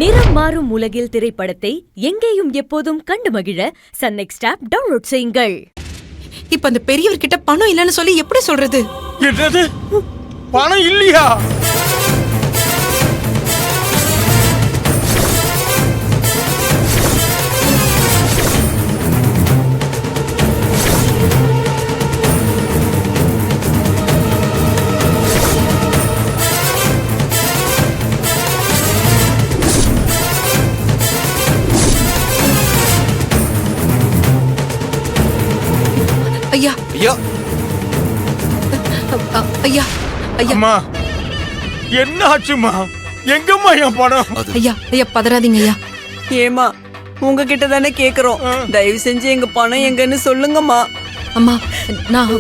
நிறம் மாறும் உலகில் திரைப்படத்தை எங்கேயும் எப்போதும் கண்டு மகிழ சன் நெக்ஸ்ட் ஆப் டவுன்லோட் செய்யுங்கள். இப்ப அந்த பெரியவர்கிட்ட பணம் இல்லன்னு சொல்லி எப்படி சொல்றது? என்னது, பணம் இல்லையா? ஐயா ஐயா ஐயா ஐயா அம்மா, என்ன ஆச்சுமா? எங்கம்மா என் பணம்? ஐயா ஐயா பதறாதீங்க ஐயா. ஏமா உங்ககிட்ட தானே கேக்குறோம், தயவு செஞ்சு எங்க பணம் எங்கன்னு சொல்லுங்கம்மா. அம்மா நான்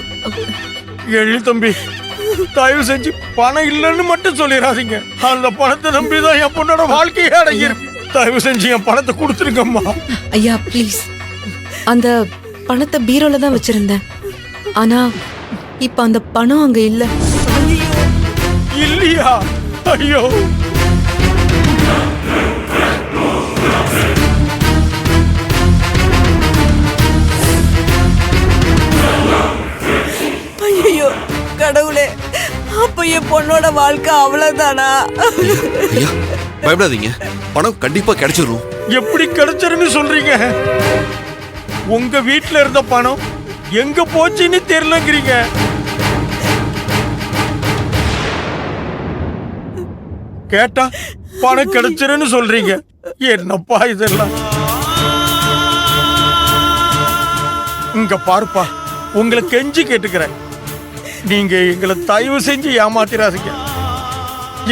எழு தம்பி, தயவு செஞ்சு பணம் இல்லைன்னு மட்டும் சொல்லிடாதீங்க. அந்த பணத்தை நம்பிதான் என் பொண்ணோட வாழ்க்கையே அடங்கியிருக்கு. தயவு செஞ்சு என் பணத்தை கொடுத்துருங்கம்மா. ஐயா ப்ளீஸ், அந்த பணத்தை பீரோல தான் வச்சிருந்தேன். ஆனா இப்ப அந்த பணம் அங்க இல்ல. இல்லையா? ஐயோ, ஐயோ கடவுளே, அப்ப என் பொண்ணோட வாழ்க்கை அவ்வளவுதானா? ஐயா பயப்படாதீங்க, பணம் கண்டிப்பா கிடைச்சிரும். எப்படி கிடைச்சிருன்னு சொல்றீங்க? உங்க வீட்டுல இருந்த பணம் எங்க போச்சுன்னு தெரியலங்கிறீங்க. கேட்டா பணம் கிடைச்சிருன்னு சொல்றீங்க. என்னப்பா இதெல்லாம்? இங்க பாருப்பா, உங்களை கெஞ்சி கேட்டுக்கிறேன், நீங்க எங்களை தயவு செஞ்சு ஏமாத்திராதீங்க.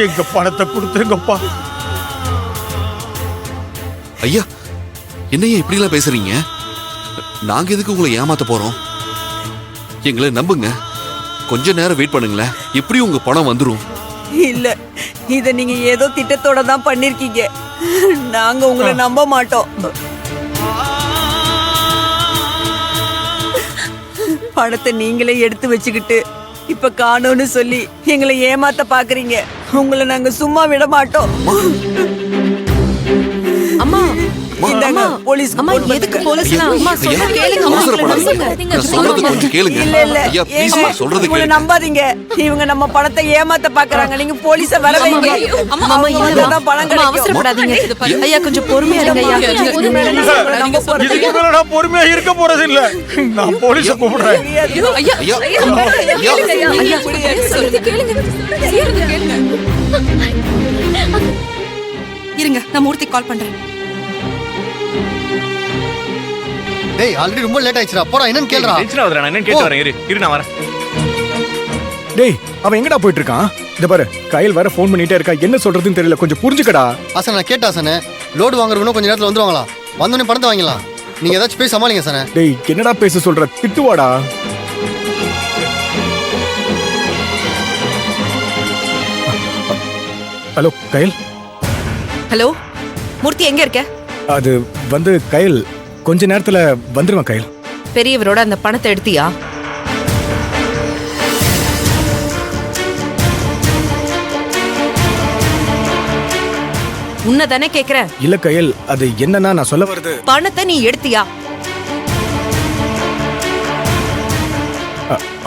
எங்க பணத்தை கொடுத்துருங்கப்பா. ஐயா என்னையா இப்படி எல்லாம் பேசுறீங்க? நாங்க எதுக்கு உங்களை ஏமாத்த போறோம்? எங்களை நம்புங்க, கொஞ்ச நேரம் வெயிட் பண்ணுங்களேன், எப்படி உங்க பணம் வந்துரும். இல்ல, இத நீங்க ஏதோ திட்டத்தோட தான் பண்ணிருக்கீங்க. நாங்க உங்களை நம்ப மாட்டோம். பணத்தை நீங்களே எடுத்து வச்சுக்கிட்டு இப்ப காணோன்னு சொல்லி எங்களை ஏமாத்த பாக்குறீங்க. உங்களை நாங்க சும்மா விட மாட்டோம். அம்மா இந்தாங்க, போலீஸ்க்கு அம்மா போன் எதுக்கு பண்ணுங்க. போலீஸ்லாம்? அம்மா சொல்ல கேளுங்க அம்மா. அவசரப்படாதீங்க. நான் சொல்றது கொஞ்சம் கேளுங்க. இல்ல இல்ல, ஐயா ப்ளீஸ் ஏங்க, சொல்றது இவங்களை கேளுங்க. நம்பாதீங்க. இவங்க நம்ம பணத்தை ஏமாத்த பாக்குறாங்க. நீங்க போலீஸ வர வைங்க. அம்மா அவங்க வந்தாதான் பணம் அம்மா கிடைக்கும். அவசரப்படாதீங்க ஐயா, கொஞ்சம் பொறுமையா இருங்க ஐயா. இதுக்கு மேல நம்ப போறது இதுக்கு மேல நான் பொறுமையா இருக்க போறது இல்ல. நான் போலீஸ கூப்பிடுறேன். தெரியாது. ஐயா ஐயா இருங்க, நான் மூர்த்தி கால் பண்றேன். டேய் ஆல்ரெடி ரொம்ப லேட் ஆயிடுச்சுடா, போடா என்னன்னு கேளுடா. டென்ஷன் ஆகுதுடா, நான் என்னன்னு கேட்டு வரேன். இரு நான் வரேன். டேய் அவன் எங்கடா போயிட்டு இருக்கான்? இந்த பாரு, கையில் வேற ஃபோன் பண்ணிட்டே இருக்கா, என்ன சொல்றதுன்னு தெரியல, கொஞ்சம் புரிஞ்சுக்கடா. ஆசன நான் கேட்டா ஆசன, லோடு வாங்குறவனும் கொஞ்ச நேரத்துல வந்துருவாங்களா? வந்தோடனே பணத்தை வாங்கிடலாம். நீங்க ஏதாச்சும் போய் சமாளிங்க சன. டேய் என்னடா பேச சொல்ற, திட்டுவாடா. ஹலோ கயல். ஹலோ மூர்த்தி, எங்க இருக்க? அது வந்து கயல், கொஞ்ச நேரத்துல வந்துருவான் கயல். பெரியவரோட அந்த பணத்தை எடுத்தியா? உன்னதானே கேக்குறேன். இல்ல கயல், அது என்னன்னா நான் சொல்ல வருது. பணத்தை நீ எடுத்தியா?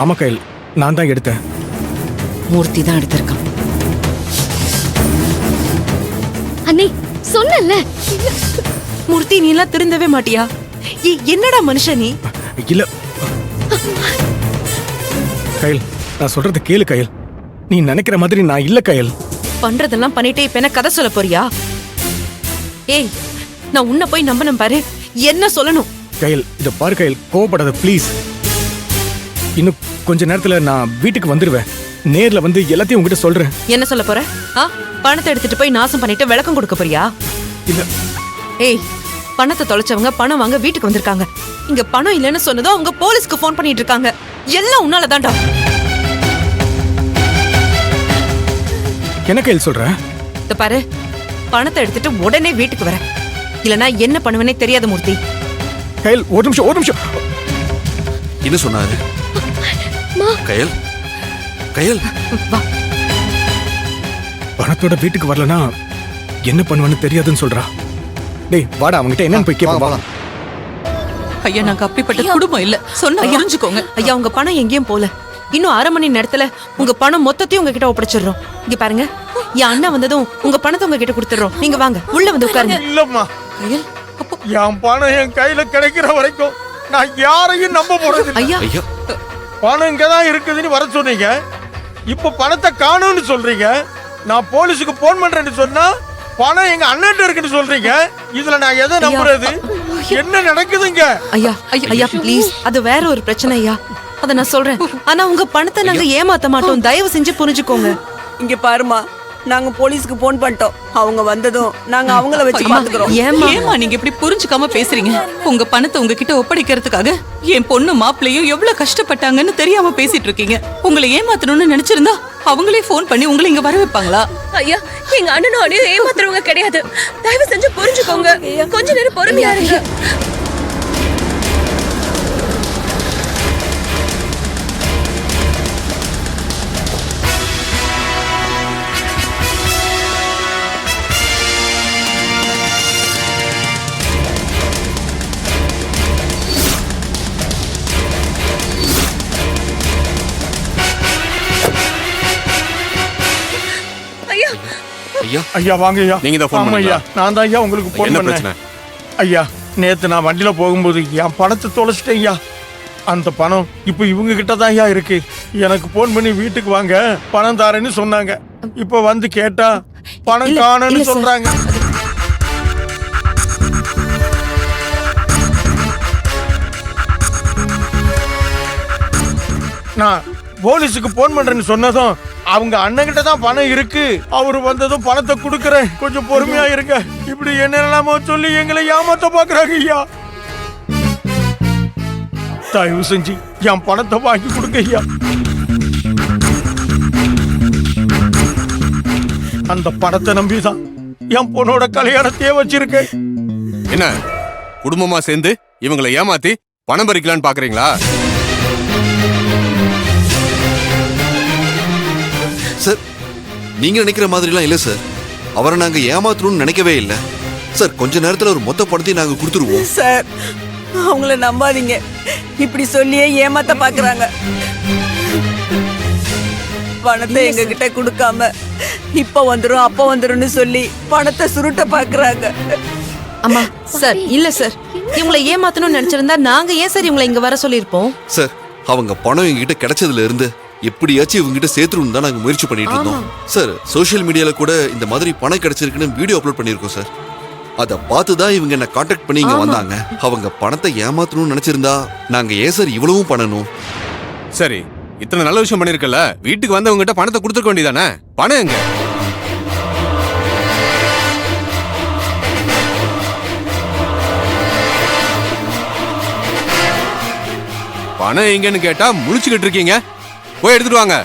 ஆமா கயல், நான் தான் எடுத்தேன். மூர்த்தி தான் எடுத்திருக்கான். அண்ணே சொன்னல, மூர்த்தி நீ எல்லாம் திருந்தவே மாட்டியா? என்னடா மனுஷன் நீ? இல்ல கயல், நான் சொல்றது கேளு கயல். நீ நினைக்கிற மாதிரி நான் இல்ல கயல். பண்றதெல்லாம் பண்ணிட்டே இப்ப என்ன கதை சொல்ல போறியா? ஏய், நான் உன்னை போய் நம்பணும் பாரு, என்ன சொல்லணும்? கயல் இத பாரு கயல், கோவப்படாத ப்ளீஸ். இன்னும் கொஞ்ச நேரத்துல நான் வீட்டுக்கு வந்துருவேன். நேர்ல வந்து எல்லாத்தையும் உங்ககிட்ட சொல்றேன். என்ன சொல்ல போற? பணத்தை எடுத்துட்டு போய் நாசம் பண்ணிட்டு விளக்கம் கொடுக்க போறியா? இல்ல ஏய், பணத்தை தொலைச்சவங்க பணம் வாங்க வீட்டுக்கு வந்திருக்காங்க. இங்க பணம் இல்லைன்னு சொன்னதும் அவங்க போலீஸ்க்கு போன் பண்ணிட்டு இருக்காங்க. எல்லாம் உன்னாலதான்டா. என்ன கயல் சொல்ற? இத பாரு, பணத்தை எடுத்துட்டு உடனே வீட்டுக்கு வர, இல்லனா என்ன பண்ணுவேனே தெரியாது மூர்த்தி. கயல் ஒரு நிமிஷம். என்ன சொன்னாரு? கயல் கயல் வா. பணத்தோட வீட்டுக்கு வரலனா என்ன பண்ணுவேன்னு தெரியாதுன்னு சொல்றா. டேய் வாடா, அவங்ககிட்ட என்னன்னு போய் கேட்போம். போலாம். ஐயா நாங்க அப்படிப்பட்ட குடும்பம் இல்ல சொன்னா புரிஞ்சுக்கோங்க. ஐயா உங்க பணம் எங்கேயும் போல. இன்னும் 1/2 மணி நேரத்துல உங்க பணம் மொத்தத்தையும் உங்ககிட்ட ஒப்படைச்சிடுறோம். இங்க பாருங்க, என் அண்ணன் வந்ததும் உங்க பணத்தை உங்ககிட்ட கொடுத்துடுறோம். நீங்க வாங்க, உள்ள வந்து உட்காருங்க. இல்லம்மா, கயல், என் பணம் என் கையில கிடைக்கிற வரைக்கும் நான் யாரையும் நம்ப போறது இல்ல. ஐயா ஐயா பணம் இங்கதான் இருக்குதுன்னு வர சொன்னீங்க, இப்ப பணத்தை காணும்னு சொல்றீங்க. நான் போலீஸுக்கு போன் பண்றேன்னு சொன்னா பணம் எங்க அண்ணன் இருக்குன்னு சொல்றீங்க. இதுல நான் எதை நம்புறது? என்ன நடக்குதுங்க? ஐயா ஐயா ப்ளீஸ், அது வேற ஒரு பிரச்சனை ஐயா. அத நான் சொல்றேன். ஆனா உங்க பணத்தை நாங்க ஏமாத்த மாட்டோம். தயவு செஞ்சு புரிஞ்சுக்கோங்க. இங்க பாருமா, நாங்க போலீஸ்க்கு போன் பண்ணிட்டோம். அவங்க வந்ததும் நாங்க அவங்கள வச்சு பாத்துக்கிறோம். ஏமா நீங்க இப்படி புரிஞ்சுக்காம பேசுறீங்க? உங்க பணத்தை உங்ககிட்ட ஒப்படைக்கிறதுக்காக என் பொண்ணு மாப்பிள்ளையும் எவ்வளவு கஷ்டப்பட்டாங்கன்னு தெரியாம பேசிட்டு இருக்கீங்க. உங்களை ஏமாத்தணும்னு நினைச்சிருந்தா அவங்களே போன் பண்ணி உங்களை இங்க வர வைப்பாங்களா? ஐயா, எங்க அண்ணனும் அண்ணியும் ஏமாத்துறவங்க கிடையாது. தயவு செஞ்சு புரிஞ்சுக்கோங்க. கொஞ்ச நேரம் பொறுமையா இருங்க. ஐயா, ஐயா ஐயா வாங்க ஐயா. நீங்க தான் phone ஆமா பண்ணீங்களா? ஐயா, நான் தான் ஐயா உங்களுக்கு போன் என்ன பண்ணேன். பிரச்சனை? ஐயா, நேத்து நான் வண்டியில போகும்போது என் பணத்தை தொலைச்சிட்டேன் ஐயா. அந்த பணம் இப்ப இவங்க கிட்ட தான் ஐயா இருக்கு. எனக்கு போன் பண்ணி வீட்டுக்கு வாங்க, பணம் தாரேன்னு சொன்னாங்க. இப்ப வந்து கேட்டா பணம் இல்ல, காணும்னு இல்ல சார். சொல்றாங்க. நான் போலீஸுக்கு போன் பண்றேன்னு சொன்னதும் அவங்க அண்ணன் கிட்ட தான் பணம் இருக்கு, அவரு வந்ததும் பணத்தை கொடுக்கறேன், கொஞ்சம் பொறுமையா இருங்க, இப்படி என்னெல்லாமோ சொல்லி எங்களை ஏமாத்த பாக்குறாங்க ஐயா. தயவு செஞ்சு என் பணத்தை வாங்கி கொடுங்க ஐயா. அந்த பணத்தை நம்பிதான் என் பொண்ணோட கல்யாணத்தையே வச்சிருக்கேன். என்ன குடும்பமா சேர்ந்து இவங்களை ஏமாத்தி பணம் பறிக்கலான்னு பாக்குறீங்களா? சார், நீங்க நினைக்கிற மாதிரிலாம் இல்ல சார். அவரை நாங்க ஏமாத்தணும்னு நினைக்கவே இல்ல சார். கொஞ்ச நேரத்துல ஒரு மொத்த பணத்தையும் நாங்க கொடுத்துருவோம் சார், அவங்கள நம்பாதீங்க. இப்படி சொல்லியே ஏமாத்த பாக்குறாங்க. பணத்தை எங்க கிட்ட கொடுக்காம இப்ப வந்துரும் அப்ப வந்துரும்னு சொல்லி பணத்தை சுருட்ட பாக்குறாங்க. அம்மா சார், இல்ல சார், இவங்களை ஏமாத்தணும்னு நினைச்சிருந்தா நாங்க ஏன் சார் இவங்களை இங்க வர சொல்லிருப்போம்? சார். அவங்க பணம் எங்ககிட்ட கிடைச்சதுல இருந்து எப்படியாச்சும் இவங்க கிட்ட சேர்த்துணும் தான் நாங்க முயற்சி பண்ணிட்டு இருந்தோம் சார். சோஷியல் மீடியால கூட இந்த மாதிரி பணம் கிடைச்சிருக்குன்னு வீடியோ அப்லோட் பண்ணிருக்கோம் சார். அத பார்த்து தான் இவங்க என்ன கான்டாக்ட் பண்ணி இங்க வந்தாங்க. அவங்க பணத்தை ஏமாத்தணும்னு நினைச்சிருந்தா நாங்க ஏன் சார் இவ்வளவும் பண்ணணும்? சரி, இத்தனை நல்ல விஷயம் பண்ணிருக்கல, வீட்டுக்கு வந்தவங்க கிட்ட பணத்தை கொடுத்துருக்க வேண்டியதானே? பணம் எங்க? பணம் எங்கன்னு கேட்டா முழிச்சுக்கிட்டு இருக்கீங்க. போய் எடுத்துட்டு வாங்க.